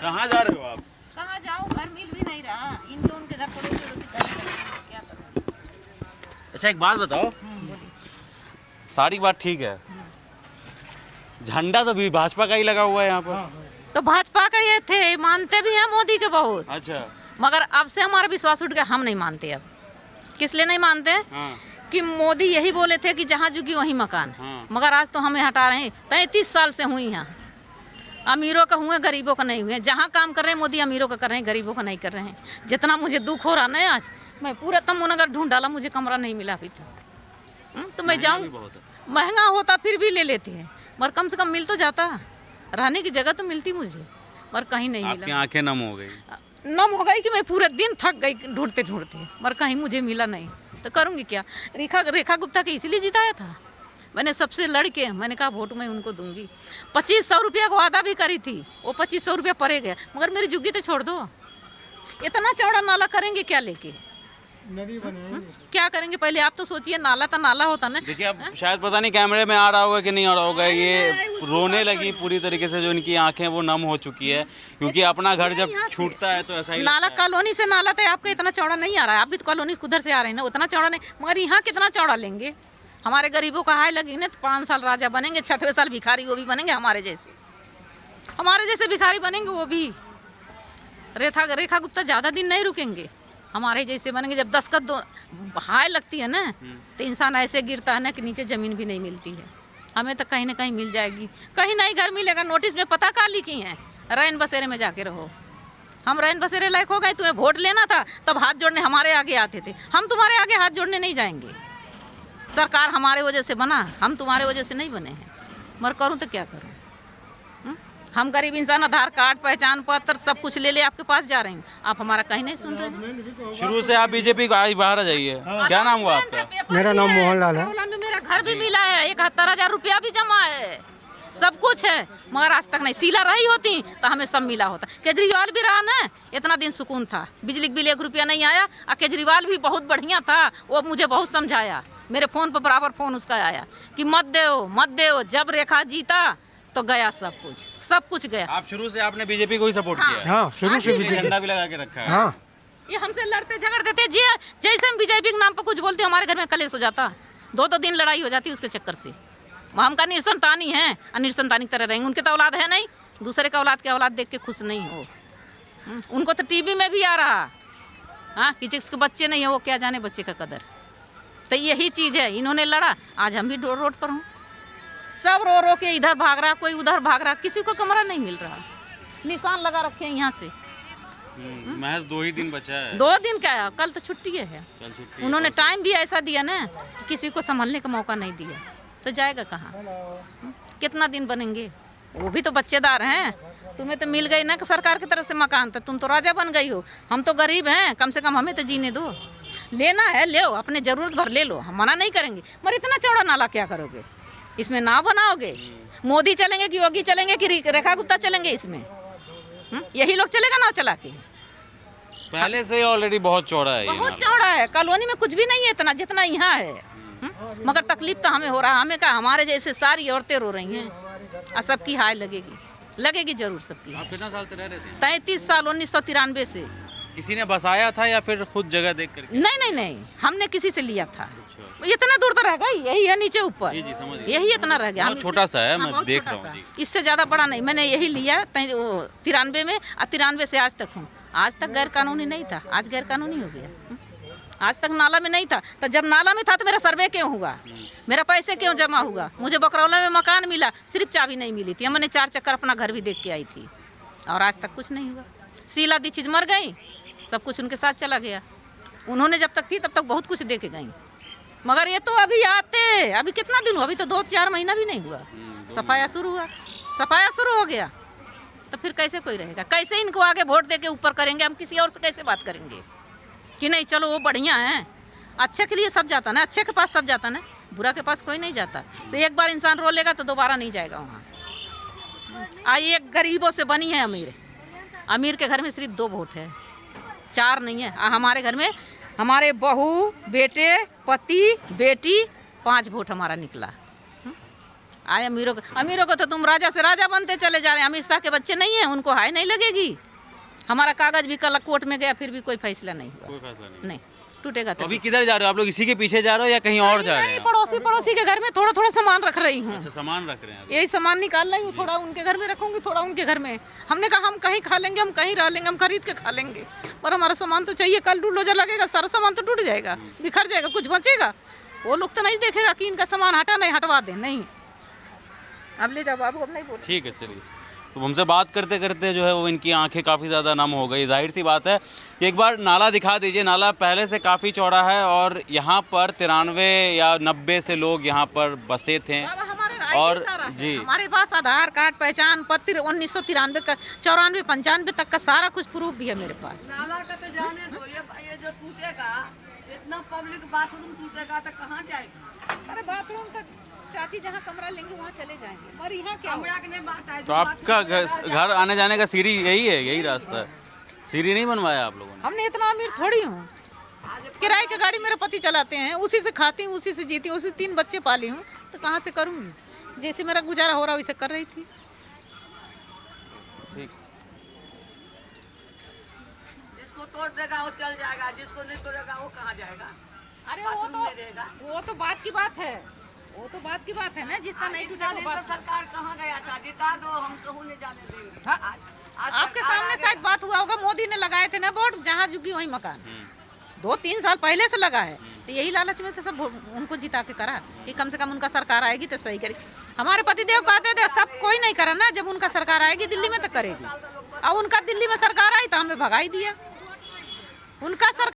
कहाँ जा रहे हो आप? कहाँ जाऊँ, घर मिल भी नहीं रहा। इनके उनके घर पड़ोसी वड़ोसी करने लगे, क्या करूँ। अच्छा एक बात बताओ, बोलिए। सारी बात ठीक है, झंडा तो भी भाजपा का ही लगा हुआ है यहाँ पर। तो भाजपा का ये थे, मानते भी हैं मोदी के बहुत, अच्छा। मगर अब से हमारा विश्वास उठ गया, हम नहीं मानते अब। किस लिए नहीं मानते? हाँ। कि मोदी यही बोले थे कि जहाँ झुकी वहीं मकान। हाँ। मगर आज तो हमें हटा रहे हैं। 33 साल से हुई यहाँ, अमीरों का हुए, गरीबों का नहीं हुए। जहाँ काम कर रहे हैं मोदी अमीरों का कर रहे हैं, गरीबों का नहीं कर रहे हैं। जितना मुझे दुख हो रहा ना आज, मैं पूरा तमुनगर ढूंढ डाला, मुझे कमरा नहीं मिला अभी तक। तो मैं जाऊँ, महंगा होता फिर भी ले लेते हैं, मगर कम से कम मिल तो जाता, रहने की जगह तो मिलती मुझे, मगर कहीं नहीं आपकी मिला। आंखें नम हो गई। नम हो गई कि मैं पूरे दिन थक गई ढूंढते ढूंढते, मगर कहीं मुझे मिला नहीं, तो करूँगी क्या। रेखा गुप्ता के इसलिए जिताया था मैंने, सबसे लड़के मैंने कहा वोट मैं उनको दूंगी। 2500 रुपया को वादा भी करी थी, वो 2500 रुपया पड़े गया, मगर मेरी जुग्गी तो छोड़ दो। इतना चौड़ा नाला करेंगे क्या लेके, नदी बनेगी। क्या करेंगे पहले आप तो सोचिए। नाला तो नाला होता ना। देखिए अब शायद पता नहीं कैमरे में आ रहा होगा कि नहीं आ रहा होगा, ये रोने लगी पूरी तरीके से, जो इनकी आंखें वो नम हो चुकी है, क्योंकि अपना घर जब छूटता है तो ऐसा ही नाला लगता है। कॉलोनी से नाला तो आपका इतना चौड़ा नहीं आ रहा है, आप भी तो कॉलोनी उधर से आ रहे हैं ना, उतना चौड़ा नहीं, मगर यहाँ कितना चौड़ा लेंगे। हमारे गरीबों का हाय लगी ना तो 5 साल राजा बनेंगे, 6वें साल भिखारी, वो भी बनेंगे हमारे जैसे भिखारी बनेंगे वो भी। रेखा गुप्ता ज़्यादा दिन नहीं रुकेंगे, हमारे जैसे बनेंगे। जब 10 का हाय लगती है ना तो इंसान ऐसे गिरता है ना कि नीचे ज़मीन भी नहीं मिलती है। हमें तो कहीं ना कहीं मिल जाएगी, कहीं नहीं घर मिलेगा। नोटिस में पता कहाँ लिखी हैं, रैन बसेरे में जाके रहो। हम रैन बसेरे लायक हो गए, तुम्हें वोट लेना था तब हाथ जोड़ने हमारे आगे आते थे, हम तुम्हारे आगे हाथ जोड़ने नहीं जाएंगे। सरकार हमारे वजह से बना, हम तुम्हारे वजह से नहीं बने हैं, मगर करूँ तो क्या करूँ। हम गरीब इंसान, आधार कार्ड, पहचान पत्र सब कुछ ले आपके पास जा रहे हैं, आप हमारा कहीं नहीं सुन रहे हैं। शुरू से आप बीजेपी को आज बाहर आ जाइए। क्या नाम हुआ आपका? मेरा नाम मोहनलाल है। मेरा घर भी मिला है, 71,000 रुपया भी जमा है, सब कुछ है, मगर आज तक नहीं। सीला रही होती तो हमें सब मिला होता। केजरीवाल भी रहा ना, इतना दिन सुकून था, बिजली बिल 1 रुपया नहीं आया। और केजरीवाल भी बहुत बढ़िया था, वो मुझे बहुत समझाया, मेरे फ़ोन पर बराबर फ़ोन उसका आया कि मत दो। जब रेखा जीता तो गया सब कुछ गया। आप शुरू से आपने बीजेपी को ही सपोर्ट हाँ। किया है? हाँ, शुरू से बीजेपी झंडा भी लगा के रखा है। हाँ, ये हमसे लड़ते झगड़ते थे जी, जैसे हम बीजेपी के नाम पर कुछ बोलते हमारे घर में कलेश हो जाता, 2 दिन लड़ाई हो जाती उसके चक्कर से। हम का निरसंतानी है, निरसंतानी तरह रहेंगे। उनके तो औलाद है नहीं, दूसरे का औलाद के औलाद देख के खुश नहीं हो। उनको तो टीवी में भी आ रहा हाँ कि जिसके बच्चे नहीं है वो क्या जाने बच्चे का कदर। तो यही चीज़ है, इन्होंने लड़ा, आज हम भी रोड पर हूँ। सब रो के इधर भाग रहा, कोई उधर भाग रहा, किसी को कमरा नहीं मिल रहा। निशान लगा रखे हैं यहाँ से। महज 2 ही दिन बचा है। 2 दिन क्या है, कल तो छुट्टी है। कल छुट्टी है। उन्होंने टाइम भी ऐसा दिया ना कि किसी को संभलने का मौका नहीं दिया, तो जाएगा कहाँ। कितना दिन बनेंगे, वो भी तो बच्चेदार हैं। तुम्हें तो मिल गई ना कि सरकार की तरफ से मकान, तो तुम तो राजा बन गई हो, हम तो गरीब हैं, कम से कम हमें तो जीने दो। लेना है ले, अपने ज़रूरत भर ले लो, हम मना नहीं करेंगे, मगर इतना चौड़ा नाला क्या करोगे, इसमें नाव बनाओगे। मोदी चलेंगे कि योगी चलेंगे कि रेखा गुप्ता चलेंगे इसमें? यही लोग चलेगा नाव चला के? पहले से ही ऑलरेडी बहुत चौड़ा है ये बहुत नाला। चौड़ा है, कॉलोनी में कुछ भी नहीं है इतना जितना यहाँ है। मगर तकलीफ तो हमें हो रहा है। हमें कहा, हमारे जैसे सारी औरतें रो रही हैं, और सबकी हाय लगेगी जरूर सबकी। आप कितना साल से रह रहे थे? 33 साल, 1993 से। किसी ने बसाया था या फिर खुद जगह देख कर? नहीं, हमने किसी से लिया था। इतना दूर तो रह गई, यही है नीचे ऊपर, जी समझ गया। यही इतना रह गया। छोटा सा है, मैं बहुत देख छोटा रहा हूँ। सा। इससे ज़्यादा बड़ा नहीं, मैंने यही लिया 93 में, और 93 से आज तक हूँ। आज तक गैर कानूनी नहीं था, आज गैर कानूनी हो गया। आज तक नाला में नहीं था, तो जब नाला में था तो मेरा सर्वे क्यों हुआ, मेरा पैसे क्यों जमा हुआ? मुझे बकरौला में मकान मिला, सिर्फ चाबी नहीं मिली थी। मैंने 4 चक्कर अपना घर भी देख के आई थी, और आज तक कुछ नहीं हुआ। शीला दीक्षित मर गई, सब कुछ उनके साथ चला गया। उन्होंने जब तक थी तब तक बहुत कुछ दे के गई, मगर ये तो अभी अभी कितना दिन हुआ, अभी तो 2-4 महीना भी नहीं हुआ, सफाया शुरू हो गया। तो फिर कैसे कोई रहेगा? कैसे इनको आगे वोट दे के ऊपर करेंगे? हम किसी और से कैसे बात करेंगे कि नहीं चलो वो बढ़िया है? अच्छे के लिए सब जाता ना, अच्छे के पास सब जाता ना, बुरा के पास कोई नहीं जाता। तो एक बार इंसान रो लेगा तो दोबारा नहीं जाएगा वहाँ। एक गरीबों से बनी है अमीर के घर में सिर्फ 2 वोट है, 4 नहीं है। हमारे घर में हमारे बहू, बेटे, पति, बेटी, 5 वोट हमारा निकला। आए अमीरों को तो तुम राजा से राजा बनते चले जा रहे हैं। अमित शाह के बच्चे नहीं हैं, उनको हाय नहीं लगेगी। हमारा कागज भी कल कोर्ट में गया, फिर भी कोई फैसला नहीं हुआ। कोई फैसला नहीं। टूटेगा तो अभी किधर जा रहे हो आप लोग? इसी के पीछे जा रहे हो या कहीं और जा रहे नहीं, हैं? पड़ोसी के घर में थोड़ा थोड़ा सामान रख रही हूँ। अच्छा, सामान रख रहे हैं। यही सामान निकाल रही हूँ, थोड़ा उनके घर में रखूंगी, थोड़ा उनके घर में। हमने कहा हम कहीं खा लेंगे, हम कहीं रह लेंगे, हम खरीद के खा लेंगे, पर हमारा सामान तो चाहिए। कल बुलडोजर लगेगा, सारा सामान तो टूट जाएगा, बिखर जाएगा, कुछ बचेगा? वो लोग तो नहीं देखेगा कि इनका सामान हटा नहीं, हटवा दे नहीं। अब ले जाओ बाबू, अब नहीं बोल। ठीक है, चलिए। तो हमसे बात करते करते जो है वो इनकी आंखें काफ़ी ज़्यादा नम हो गई। जाहिर सी बात है कि एक बार नाला दिखा दीजिए। नाला पहले से काफ़ी चौड़ा है और यहाँ पर 93 या 90 से लोग यहाँ पर बसे थे। और जी, हमारे पास आधार कार्ड, पहचान पत्र 1993 का, 94 95 तक का सारा कुछ प्रूफ भी है मेरे पास। नाला का तो जाने दो, ये जो टूटेगा, इतना पब्लिक बाथरूम टूटेगा तो कहाँ जाएगा? अरे बाथरूम का चाची जहाँ कमरा लेंगे वहाँ चले जाएंगे, पर यहाँ क्या कमरा के नहीं बात है। तो आपका घर आने जाने का सीढ़ी यही है, यही रास्ता है? सीढ़ी नहीं बनवाया आप लोगों ने? हमने इतना अमीर थोड़ी हूँ। किराए की गाड़ी मेरे पति चलाते हैं, उसी से खाती हूँ, उसी से जीती हूँ, उसी 3 बच्चे पाली हूँ, तो कहाँ से करूँगी? जैसे मेरा गुजारा हो रहा वैसे कर रही थी। ठीक। जिसको तोड़ देगा वो चल जाएगा, जिसको नहीं तोड़ेगा वो कहाँ जाएगा? अरे बाथरूम में रहेगा। वो तो बात की बात है, वो तो बात की बात है ना, जिसका नहीं टूटा वो बात। सरकार कहाँ गया था? जिता दो, हम कहूँ नहीं जाने देंगे। हाँ, आज आपके सरकार सामने आ गया। शायद बात हुआ होगा, मोदी ने लगाए थे ना वोट, जहाँ झुकी वही मकान। 2-3 साल पहले से लगा है, तो यही लालच में तो सब उनको जिता के करा कि कम से कम उनका सरकार आएगी तो सही करेगी। हमारे पतिदेव कहते थे सब कोई नहीं करा ना, जब उनका सरकार आएगी दिल्ली में तो करेगी। अब उनका दिल्ली में सरकार आई तो हमें भगाई दिया। उनका सरकार